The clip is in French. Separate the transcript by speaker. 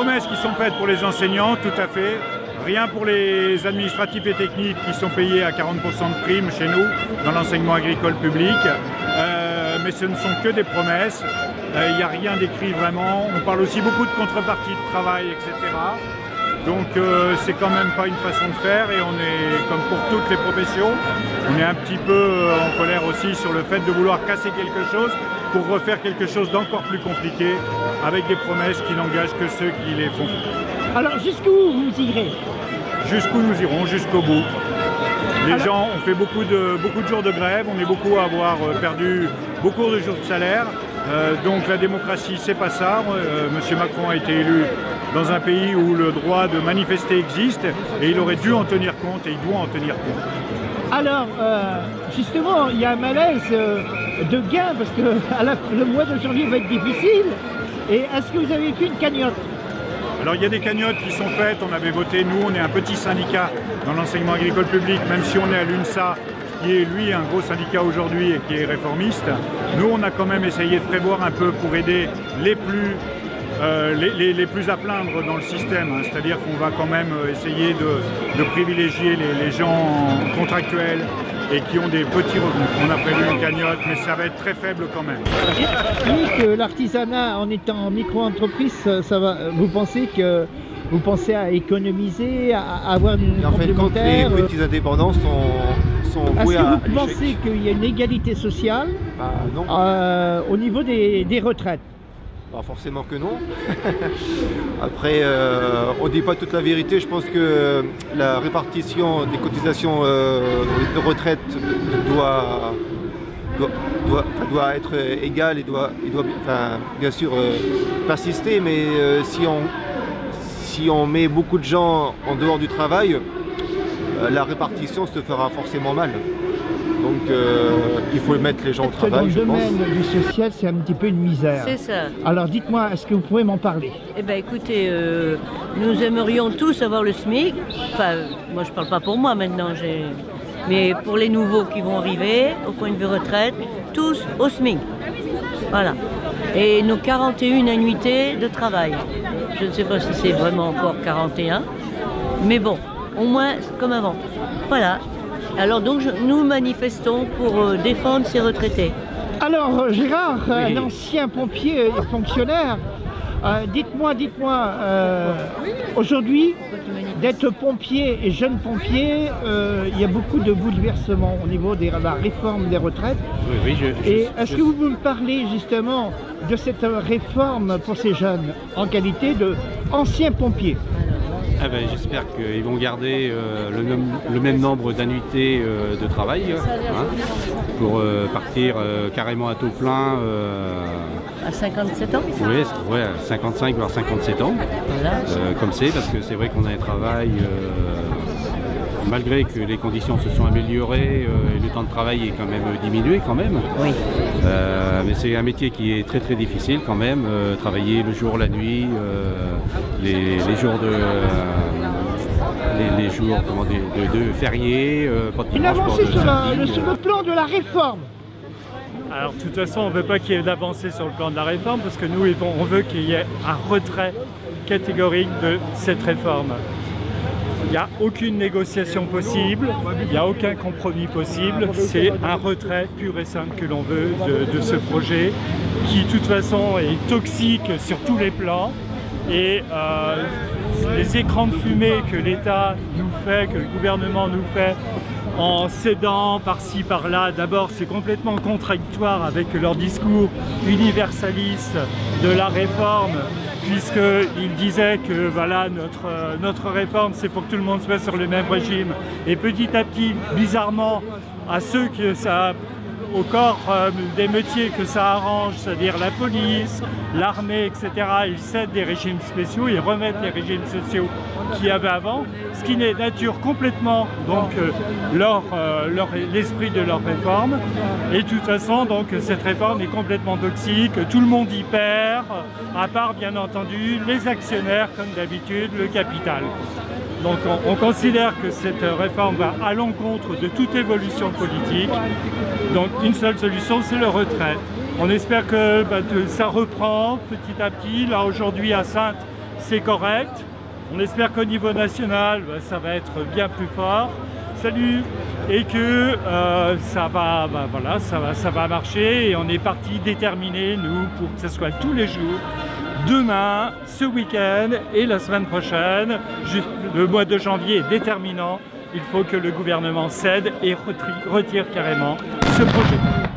Speaker 1: promesses qui sont faites pour les enseignants, tout à fait. Rien pour les administratifs et techniques qui sont payés à 40% de primes chez nous, dans l'enseignement agricole public. Mais ce ne sont que des promesses. Il n'y a rien d'écrit vraiment. On parle aussi beaucoup de contrepartie de travail, etc. Donc c'est quand même pas une façon de faire et on est, comme pour toutes les professions, on est un petit peu en colère aussi sur le fait de vouloir casser quelque chose pour refaire quelque chose d'encore plus compliqué avec des promesses qui n'engagent que ceux qui les font.
Speaker 2: Alors jusqu'où vous irez?
Speaker 1: Jusqu'où nous irons, jusqu'au bout. Les gens ont fait beaucoup de jours de grève, on est beaucoup à avoir perdu beaucoup de jours de salaire. Donc la démocratie, c'est pas ça. Monsieur Macron a été élu dans un pays où le droit de manifester existe et il aurait dû en tenir compte et il doit en tenir compte.
Speaker 2: Alors, justement, il y a un malaise de gain parce que le mois de janvier va être difficile. Et est-ce que vous avez fait une cagnotte?
Speaker 1: Alors il y a des cagnottes qui sont faites, on avait voté, nous on est un petit syndicat dans l'enseignement agricole public, même si on est à l'UNSA, qui est lui un gros syndicat aujourd'hui et qui est réformiste. Nous on a quand même essayé de prévoir un peu pour aider les plus à plaindre dans le système, hein. C'est-à-dire qu'on va quand même essayer de privilégier les gens contractuels et qui ont des petits revenus. On a prévu une cagnotte, mais ça va être très faible quand même.
Speaker 2: Que l'artisanat, en étant micro-entreprise, ça va. Vous pensez à économiser, à avoir une complémentaire?
Speaker 3: En fait, les petits indépendants sont voués à l'échec. Est-ce que vous pensez
Speaker 2: qu'il y a une égalité sociale
Speaker 3: non.
Speaker 2: Au niveau des retraites?
Speaker 3: Pas forcément que non. Après, on ne dit pas toute la vérité. Je pense que la répartition des cotisations de retraite doit être égale et doit bien sûr persister. Mais si on met beaucoup de gens en dehors du travail, la répartition se fera forcément mal. Donc il faut mettre les gens au travail, je pense.
Speaker 2: Dans le domaine du social, c'est un petit peu une misère.
Speaker 4: C'est ça.
Speaker 2: Alors dites-moi, est-ce que vous pouvez m'en parler?
Speaker 4: Eh bien écoutez, nous aimerions tous avoir le SMIC. Enfin, moi je ne parle pas pour moi maintenant, mais pour les nouveaux qui vont arriver, au point de vue retraite, tous au SMIC. Voilà. Et nos 41 annuités de travail. Je ne sais pas si c'est vraiment encore 41, mais bon, au moins comme avant. Voilà. Alors donc nous manifestons pour défendre ces retraités.
Speaker 2: Alors Gérard, oui. Un ancien pompier et fonctionnaire, dites-moi, aujourd'hui, d'être pompier et jeune pompier, il y a beaucoup de bouleversements au niveau de la réforme des retraites.
Speaker 5: Oui,
Speaker 2: et est-ce que vous pouvez me parler justement de cette réforme pour ces jeunes en qualité d'anciens pompiers?
Speaker 5: Ah ben, j'espère qu'ils vont garder le même nombre d'annuités de travail pour partir carrément à taux plein.
Speaker 4: À 57 ans?
Speaker 5: Oui, ouais, 55 voire 57 ans, voilà. Comme c'est, parce que c'est vrai qu'on a un travail, malgré que les conditions se sont améliorées, et le temps de travail est quand même diminué quand même.
Speaker 4: Oui.
Speaker 5: Mais c'est un métier qui est très difficile quand même, travailler le jour, la nuit, les jours de fériés, pas de
Speaker 2: Une avancée sur le plan de la réforme.
Speaker 6: Alors de toute façon, on ne veut pas qu'il y ait d'avancée sur le plan de la réforme parce que nous, on veut qu'il y ait un retrait catégorique de cette réforme. Il n'y a aucune négociation possible, il n'y a aucun compromis possible, c'est un retrait pur et simple que l'on veut de ce projet qui de toute façon est toxique sur tous les plans et les écrans de fumée que l'État nous fait, que le gouvernement nous fait en cédant par-ci par-là, d'abord c'est complètement contradictoire avec leur discours universaliste de la réforme, puisqu'ils disaient que voilà, notre réforme c'est pour que tout le monde soit sur le même régime. Et petit à petit, bizarrement, à ceux que ça, au corps des métiers que ça arrange, c'est-à-dire la police, l'armée, etc., ils cèdent des régimes spéciaux, ils remettent les régimes sociaux qu'il y avait avant, ce qui nature complètement donc l'esprit de leur réforme. Et de toute façon, donc cette réforme est complètement toxique, tout le monde y perd, à part bien entendu les actionnaires, comme d'habitude, le capital. Donc on considère que cette réforme va à l'encontre de toute évolution politique. Donc une seule solution, c'est le retrait. On espère que ça reprend petit à petit. Là aujourd'hui à Saintes, c'est correct. On espère qu'au niveau national, ça va être bien plus fort. Salut! Et que ça va marcher et on est parti déterminés, nous, pour que ce soit tous les jours, demain, ce week-end et la semaine prochaine. Le mois de janvier est déterminant. Il faut que le gouvernement cède et retire carrément ce projet.